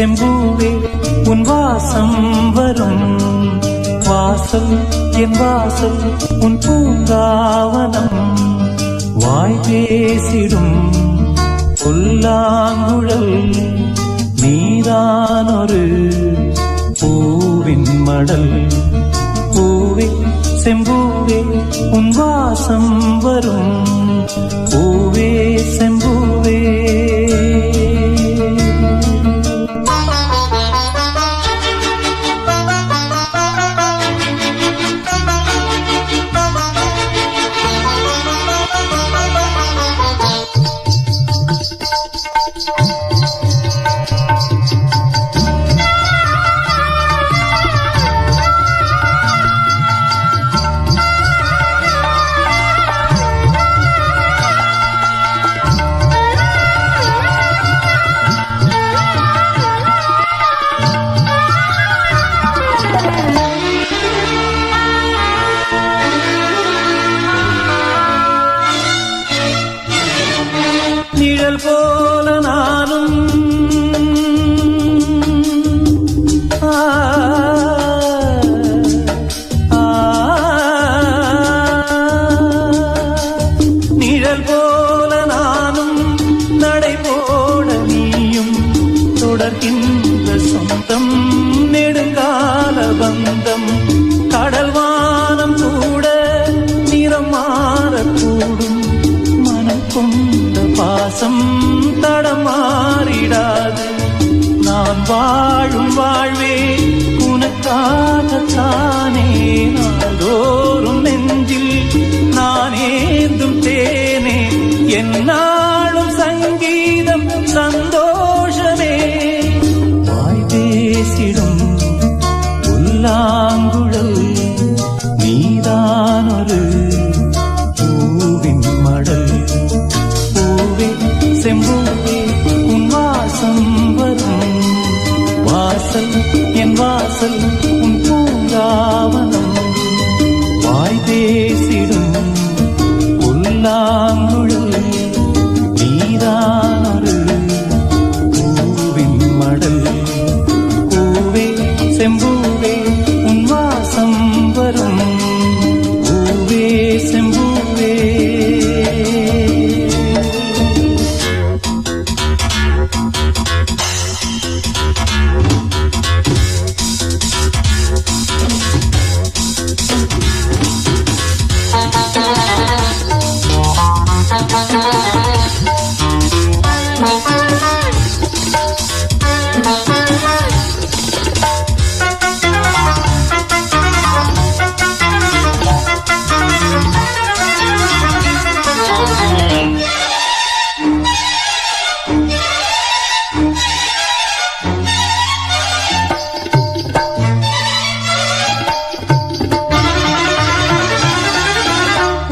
செம்பூவே உன் வாசம் வரும் வாசல் என் வாசல் உன் பூங்காவனம் வாய் பேசிடும் புல்லாங்குழல் நீதான் ஒரு பூவின் மடல் பூவே செம்பூவே உன் வாசம் வரும் பூவே செம்பூவே நிழல் போல நானும் நிழல் போல நானும் நடை போட நீயும் தொடர்கின்ற சொந்தம் நெடுங்கால பந்தம் கடல் வானம் கூட நிறம் மாறக்கூடும் மனம் கொண்ட பாசம் தடமாறிடாது நான் வாழும் வாழ்வே உனக்காகத்தானே நாள்தோறும் நெஞ்சில் நான் ஏந்தும் தேனே என்னாலும் சங்கீதம் சந்தோஷமே வாய் பேசிடும் புல்லாங்குழல் நீதான் ஒரு பூவின் மடல் பூவே செம்பூவே உன் வாசம் வரும் வாசல் என் வாசல் உன் பூங்காவனம் வாய் பேசிடும் புல்லாங்குழல் நீதான் ஒரு பூவின் மடல் பூவே செம்பூவே உன் வாசம் வரும் பூவே செம்பூவே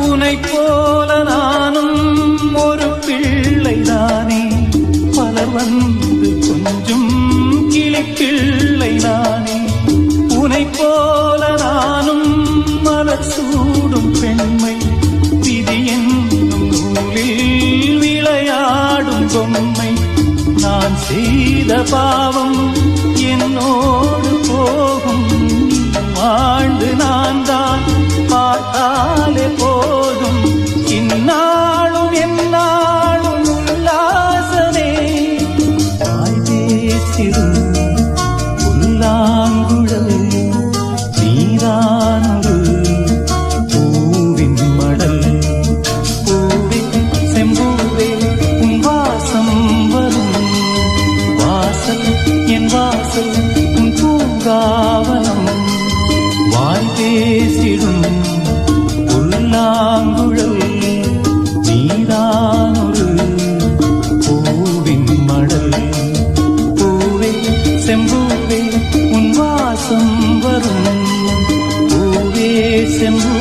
உனைப் போல நானும் ஒரு பிள்ளைதானே பலர் வந்து கொஞ்சம் கிளிப்பிள்ளை நானே உனைப் போல நானும் மலர் சூடும் பெண்மை விதி என்னும் நூலில் விளையாடும் பொம்மை நான் செய்த பாவம் என்னோடு போகும் வாழ்ந்து நான் தான் பார்த்தாலே போதும் இந்நாளும் எந்நாளும் உல்லாசமே வாய் பேசிடும் புல்லாங்குழல் நீதான் ஒரு பூவின் மடல் பூவே செம்பூவே உன் வாசம் வரும் வாசல் என் வாசல் உன் பூங்காவனம் வாய் பேசிடும் புல்லாங்குழல் நீதான் ஒரு பூவின் மடல் பூவே செம்பூவே உன் வாசம் வரும் பூவே செம்பூ